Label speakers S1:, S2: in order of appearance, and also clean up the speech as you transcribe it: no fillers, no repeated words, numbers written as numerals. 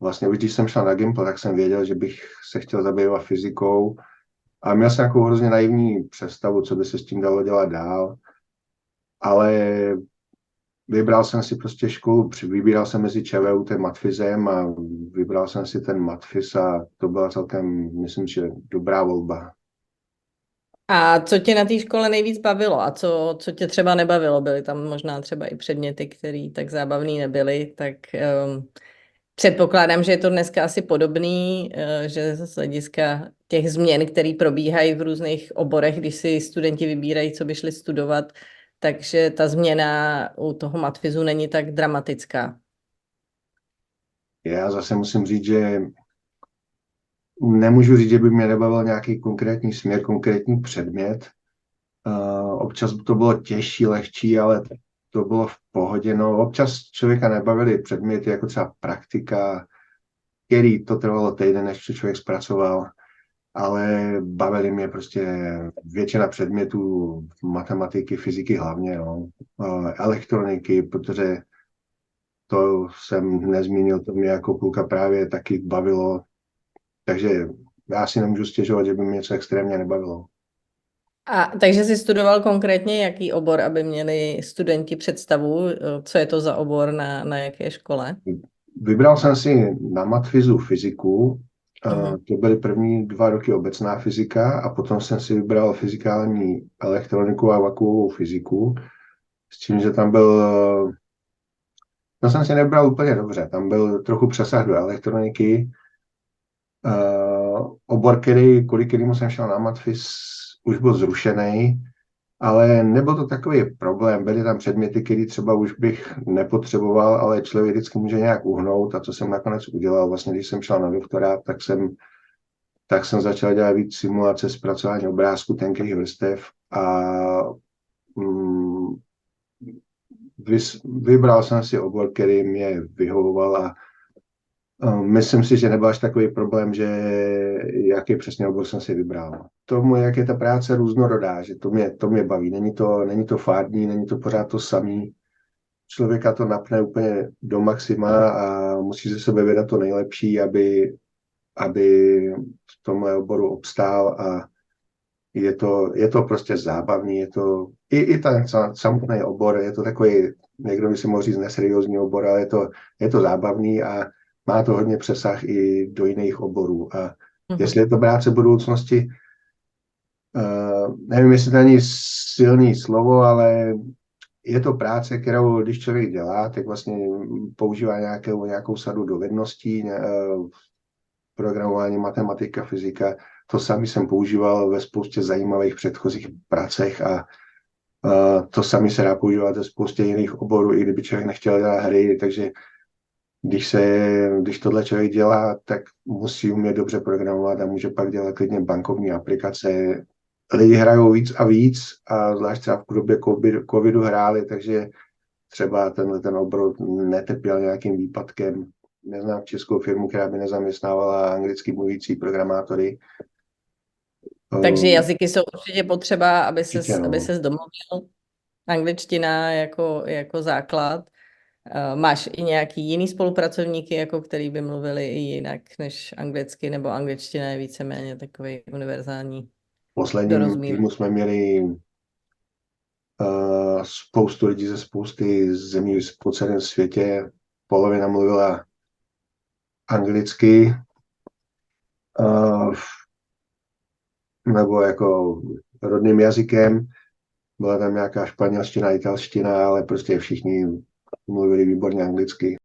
S1: vlastně už když jsem šel na Gimpl, tak jsem věděl, že bych se chtěl zabývat fyzikou a měl jsem takovou hrozně naivní představu, co by se s tím dalo dělat dál, ale vybral jsem si prostě školu, vybíral jsem mezi ČVUT, matfizem a vybral jsem si ten matfiz a to byla celkem, myslím, že dobrá volba.
S2: A co tě na té škole nejvíc bavilo a co tě třeba nebavilo? Byly tam možná třeba i předměty, které tak zábavný nebyly, tak předpokládám, že je to dneska asi podobný, že z hlediska těch změn, které probíhají v různých oborech, když si studenti vybírají, co by šli studovat, takže ta změna u toho matfizu není tak dramatická.
S1: Já zase musím říct, že nemůžu říct, že by mě nebavil nějaký konkrétní směr, konkrétní předmět. Občas to bylo těžší, lehčí, ale to bylo v pohodě. No, občas člověka nebavili předměty, jako třeba praktika, který to trvalo týden, než to člověk zpracoval, ale bavili mě prostě většina předmětů matematiky, fyziky hlavně, no. Elektroniky, protože to jsem nezmínil, to mě jako kluka právě taky bavilo, takže já si nemůžu stěžovat, že by mě něco extrémně nebavilo.
S2: A takže jsi studoval konkrétně jaký obor, aby měli studenti představu, co je to za obor na jaké škole?
S1: Vybral jsem si na matfizu fyziku,
S2: Mhm.
S1: to byly první 2 roky obecná fyzika a potom jsem si vybral fyzikální elektroniku a vakuovou fyziku, s tím, že tam byl, to jsem si nebral úplně dobře, tam byl trochu přesah do elektroniky, obor, kvůli kterému jsem šel na matfiz, už byl zrušený, ale nebyl to takový problém. Byly tam předměty, které třeba už bych nepotřeboval, ale člověk vždycky může nějak uhnout. A co jsem nakonec udělal, vlastně když jsem šel na doktorát, tak jsem začal dělat víc simulace zpracování obrázků tenkých vrstev a mm, vybral jsem si obor, který mě vyhovoval a myslím si, že nebyl až takový problém, že jaký přesně obor jsem si vybral. Tomu, jak je ta práce různorodá, že to mě baví. Není to fádní, není to pořád to samý. Člověka to napne úplně do maxima a musí ze sebe vydat to nejlepší, aby v tomhle oboru obstál a je to prostě zábavný, je to i ten samotný obor, je to takový, někdo by si mohl říct neseriózní obor, ale je to zábavný a má to hodně přesah i do jiných oborů. A jestli
S2: Mhm.
S1: je to práce budoucnosti, nevím, jestli to není silný slovo, ale je to práce, kterou když člověk dělá, tak vlastně používá nějakou sadu dovedností, programování, matematika, fyzika. To samý jsem používal ve spoustě zajímavých předchozích pracech a to samý se dá používat ve spoustě jiných oborů, i kdyby člověk nechtěl dělat hry, takže když tohle člověk dělá, tak musí umět dobře programovat a může pak dělat klidně bankovní aplikace. Lidi hrajou víc a víc a zvlášť třeba v době covidu hráli, takže třeba ten obor netrpěl nějakým výpadkem. Neznám českou firmu, která by nezaměstnávala anglicky mluvící programátory.
S2: Takže
S1: Um,
S2: jazyky jsou určitě potřeba, aby
S1: Určitě,
S2: aby
S1: no.
S2: ses domluvil. Angličtina jako základ. Máš i nějaký jiný spolupracovníky, jako který by mluvili i jinak než anglicky, nebo angličtina je víceméně takový univerzální
S1: V posledním
S2: dorozumívání.
S1: týdnu jsme měli spoustu lidí ze spousty zemí po celém světě. Polovina mluvila anglicky, uh, nebo jako rodným jazykem. Byla tam nějaká španělština, italština, ale prostě všichni mluvili výborně anglicky.